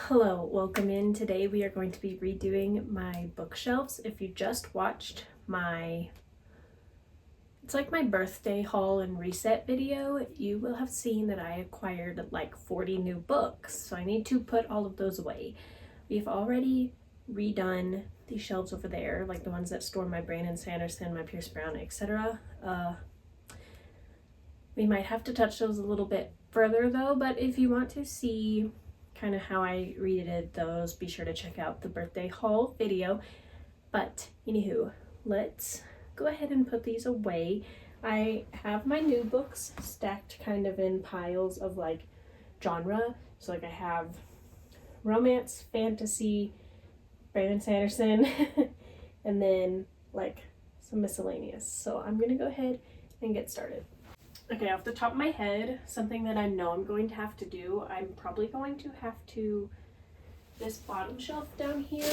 Hello, welcome in. Today we are going to be redoing my bookshelves. If you just watched it's like my birthday haul and reset video, you will have seen that I acquired like 40 new books. So I need to put all of those away. We've already redone these shelves over there, like the ones that store my Brandon Sanderson, my Pierce Brown, etc. We might have to touch those a little bit further though, but if you want to see kind of how I redid those, be sure to check out the birthday haul video. But anywho, let's go ahead and put these away. I have my new books stacked kind of in piles of like genre. So like I have romance, fantasy, Brandon Sanderson, and then like some miscellaneous. So I'm gonna go ahead and get started. Okay, off the top of my head, something that I know I'm going to have to do, I'm probably going to have to, this bottom shelf down here,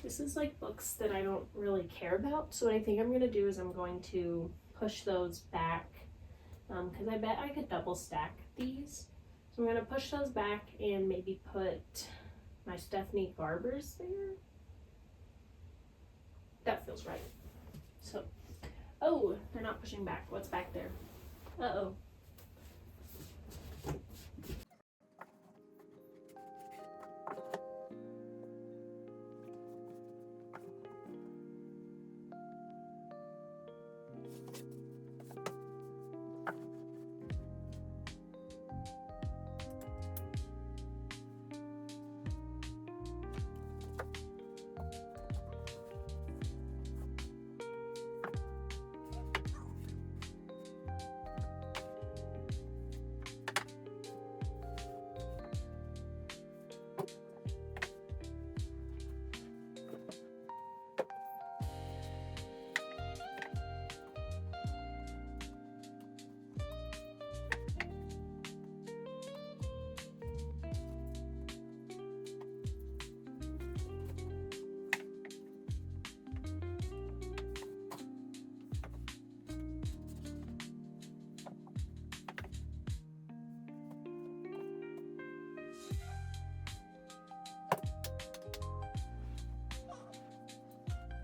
this is like books that I don't really care about. So what I think I'm going to do is I'm going to push those back, because I bet I could double stack these. So I'm going to push those back and maybe put my Stephanie Garbers there. That feels right. So. Oh, they're not pushing back. What's back there? Uh-oh.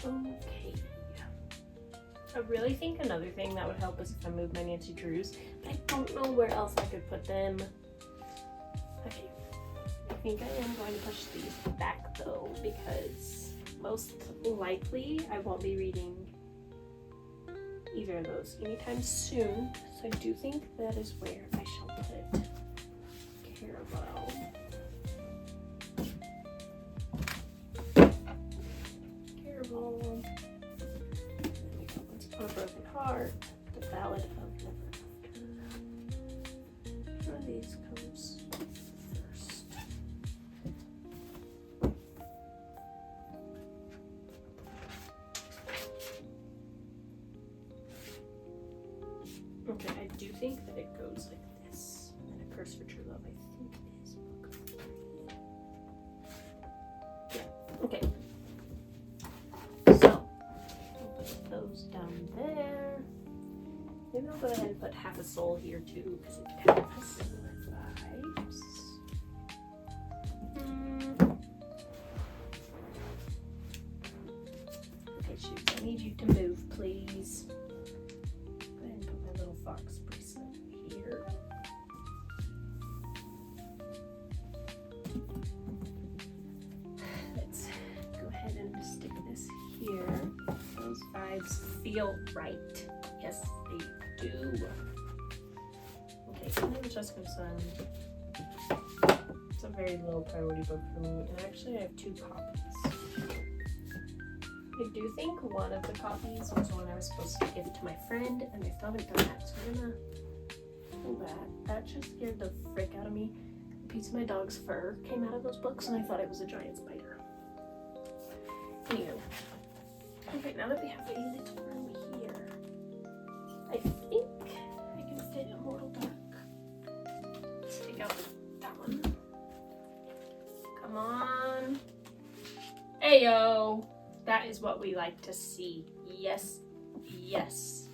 Okay. I really think another thing that would help is if I move my Nancy Drews, but I don't know where else I could put them. Okay. I think I am going to push these back though, because most likely I won't be reading either of those anytime soon. So I do think that is where I shall put Caraval. A Broken Heart, The Ballad of Never After. Which one of these comes first? Okay, I do think that it goes like this. And A Curse for True Love, I think is book 3. Yeah, okay. Those down there. Maybe I'll go ahead and put Half a Soul here too, because it kind of has similar vibes. Okay, shoes, I need you to move, please. Go ahead and put my little fox bracelet here. Let's go ahead and stick this here. Those vibes feel right. Yes, they do. Okay, so then Jessica's son. It's a very low priority book for me, and actually I have 2 copies. I do think one of the copies was one I was supposed to give to my friend, and I still haven't done that, so I'm gonna pull that. That just scared the frick out of me. A piece of my dog's fur came out of those books, and I thought it was a giant spider. Anywho. Okay, now that we have a little room here, I think I can fit Immortal Dark. Let's take out that one. Come on. Ayo! That is what we like to see. Yes, yes.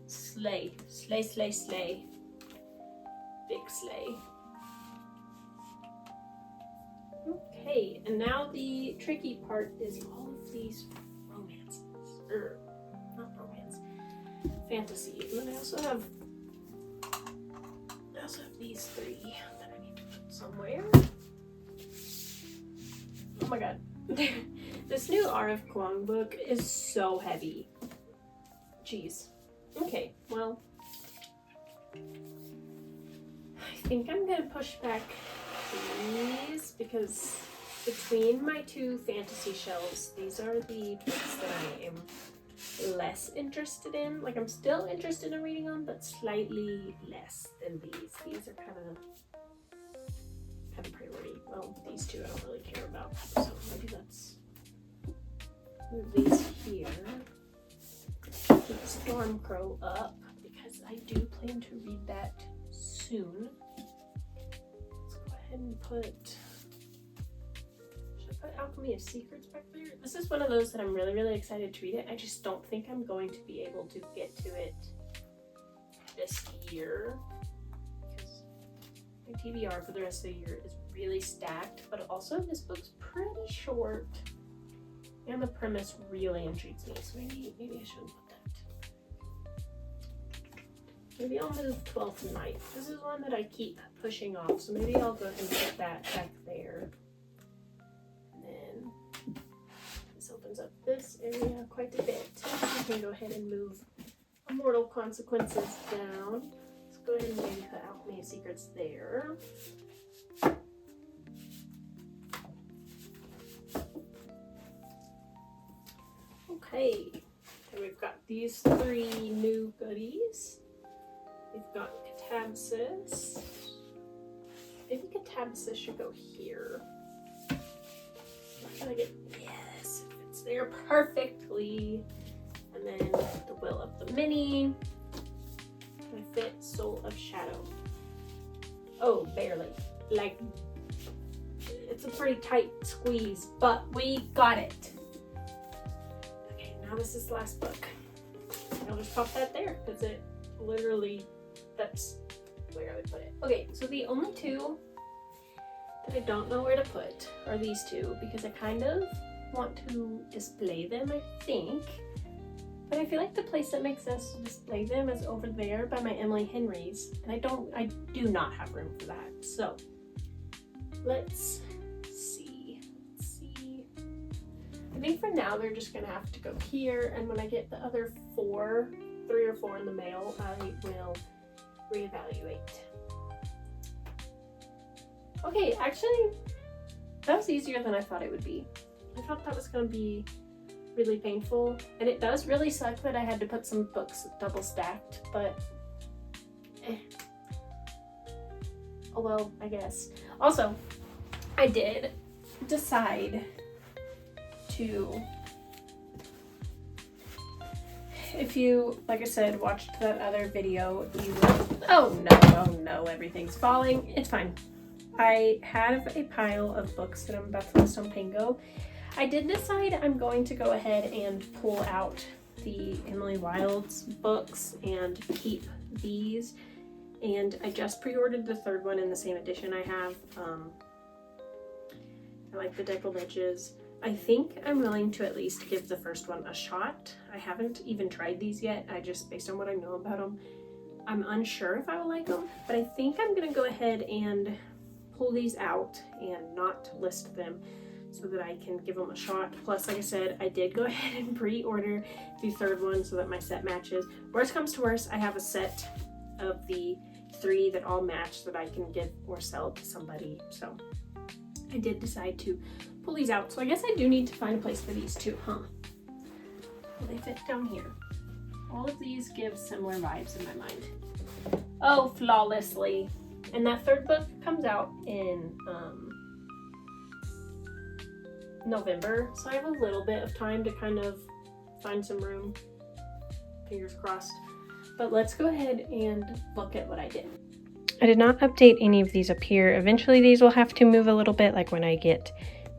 Slay, slay, slay, slay. Big slay. Okay, and now the tricky part is all of these romances, or not romance, fantasy. And then I also have these three that I need to put somewhere. Oh my god. This new R.F. Kuang book is so heavy. Jeez. Okay, well, I think I'm gonna push back these because between my two fantasy shelves, these are the books that I am less interested in. Like, I'm still interested in reading them, but slightly less than these. These are kind of priority. Well, these two I don't really care about, so maybe let's move these here. Keep Stormcrow up because I do plan to read that soon. Let's go ahead and put. Should I put Alchemy of Secrets back there? This is one of those that I'm really, really excited to read it. I just don't think I'm going to be able to get to it this year because my TBR for the rest of the year is really stacked, but also this book's pretty short and the premise really intrigues me, so maybe I shouldn't put that. Maybe I'll move 12th Night. This is one that I keep pushing off, so maybe I'll go ahead and put that back there. And then this opens up this area quite a bit. I can go ahead and move Immortal Consequences down. Let's go ahead and maybe put Alchemy of Secrets there. Okay, then we've got these three new goodies. We've got Catabsis. Maybe Catabsis should go here. Trying to get, yes, it fits there perfectly. And then the Will of the Mini. Can I fit Soul of Shadow? Oh, barely. Like, it's a pretty tight squeeze, but we got it. Okay, now this is the last book. I'll just pop that there because it literally, that's where I would put it. Okay, so the only two that I don't know where to put are these two because I kind of want to display them, I think. But I feel like the place that makes sense to display them is over there by my Emily Henry's. And I do not have room for that. So let's see. I think for now they're just gonna have to go here. And when I get the other 3 or 4 in the mail, I will reevaluate. Okay, actually, that was easier than I thought it would be. I thought that was gonna be really painful, and it does really suck that I had to put some books double stacked, but oh well, I guess. Also, I did decide to, if you, like I said, watched that other video, you will, oh no, everything's falling. It's fine. I have a pile of books that I'm about to list on Pango. I did decide I'm going to go ahead and pull out the Emily Wilde's books and keep these. And I just pre-ordered the 3rd one in the same edition I have. I like the deckled edges. I think I'm willing to at least give the 1st one a shot. I haven't even tried these yet. I just, based on what I know about them, I'm unsure if I will like them. But I think I'm going to go ahead and pull these out and not list them, so that I can give them a shot. Plus, like I said, I did go ahead and pre-order the 3rd one so that my set matches. Worst comes to worst, I have a set of the 3 that all match that I can give or sell to somebody. So I did decide to pull these out. So I guess I do need to find a place for these too, huh? Will they fit down here? All of these give similar vibes in my mind. Oh, flawlessly. And that 3rd book comes out in November, so I have a little bit of time to kind of find some room, fingers crossed. But let's go ahead and look at what I did. I did not update any of these up here. Eventually these will have to move a little bit, like when I get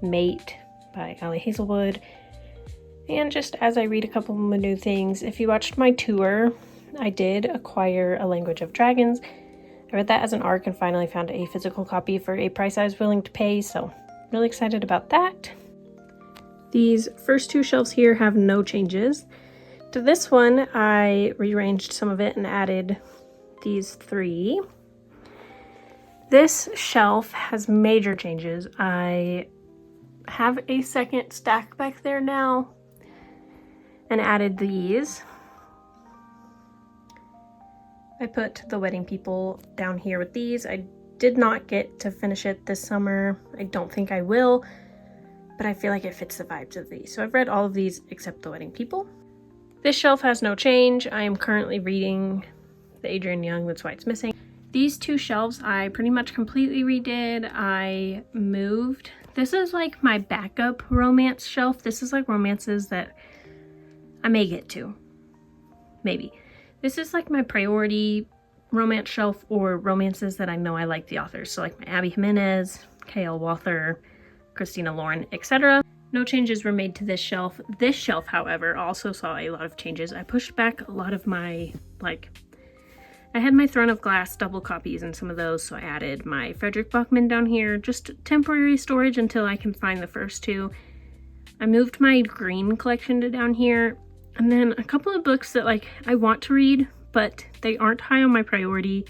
Mate by Allie Hazelwood, and just as I read a couple of new things. If you watched my tour, I did acquire A Language of Dragons. I read that as an ARC and finally found a physical copy for a price I was willing to pay, so really excited about that. These first two shelves here have no changes. To this one, I rearranged some of it and added these three. This shelf has major changes. I have a second stack back there now and added these. I put the wedding people down here with these. I did not get to finish it this summer. I don't think I will, but I feel like it fits the vibes of these. So I've read all of these except the wedding people. This shelf has no change. I am currently reading the Adrian Young, that's why it's missing. These two shelves I pretty much completely redid. I moved. This is like my backup romance shelf. This is like romances that I may get to. Maybe. This is like my priority romance shelf or romances that I know I like the authors. So like my Abby Jimenez, K.L. Walther, Christina Lauren, etc. No changes were made to this shelf. This shelf, however, also saw a lot of changes. I pushed back a lot of my, I had my Throne of Glass double copies and some of those, so I added my Frederick Buckman down here, just temporary storage until I can find the first two. I moved my green collection to down here, and then a couple of books that I want to read, but they aren't high on my priority,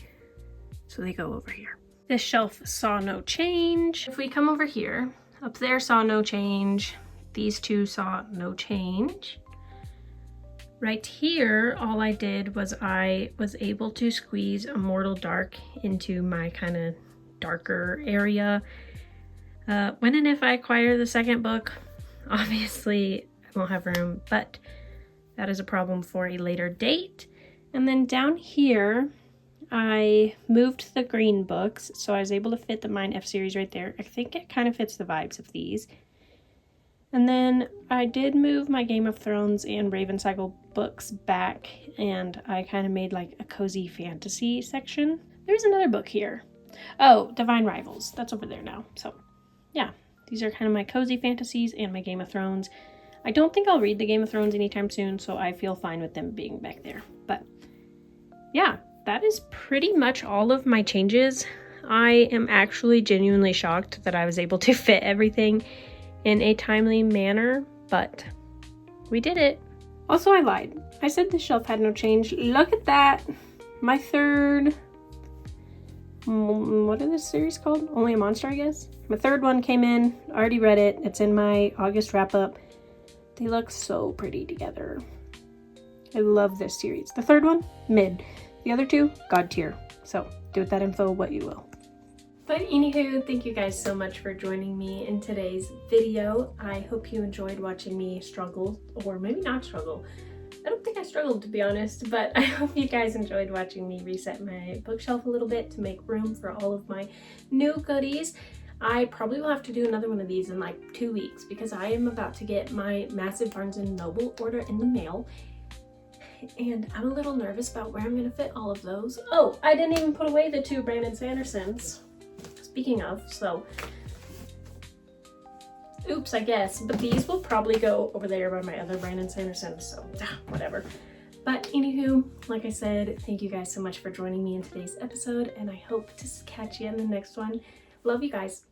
so they go over here. This shelf saw no change. If we come over here, up there saw no change. These two saw no change. Right here, all I did was I was able to squeeze Immortal Dark into my kind of darker area. When and if I acquire the second book, obviously I won't have room, but that is a problem for a later date. And then down here, I moved the green books, so I was able to fit the Mine F series right there. I think it kind of fits the vibes of these. And then I did move my Game of Thrones and Raven Cycle books back, and I kind of made like a cozy fantasy section. There's another book here. Oh, Divine Rivals. That's over there now. So yeah, these are kind of my cozy fantasies and my Game of Thrones. I don't think I'll read the Game of Thrones anytime soon, so I feel fine with them being back there. But yeah, that is pretty much all of my changes. I am actually genuinely shocked that I was able to fit everything in a timely manner, but we did it. Also, I lied. I said the shelf had no change. Look at that. My third, what is this series called? Only a Monster, I guess. My third one came in. I already read it. It's in my August wrap up. They look so pretty together. I love this series. The third one, mid. The other two, God tier. So do with that info what you will. But anywho, thank you guys so much for joining me in today's video. I hope you enjoyed watching me struggle, or maybe not struggle. I don't think I struggled, to be honest, but I hope you guys enjoyed watching me reset my bookshelf a little bit to make room for all of my new goodies. I probably will have to do another one of these in like 2 weeks because I am about to get my massive Barnes & Noble order in the mail. And I'm a little nervous about where I'm going to fit all of those. Oh, I didn't even put away the 2 Brandon Sandersons. Speaking of, so oops, I guess. But these will probably go over there by my other Brandon Sandersons, so whatever. But anywho, like I said, thank you guys so much for joining me in today's episode, and I hope to catch you in the next one. Love you guys.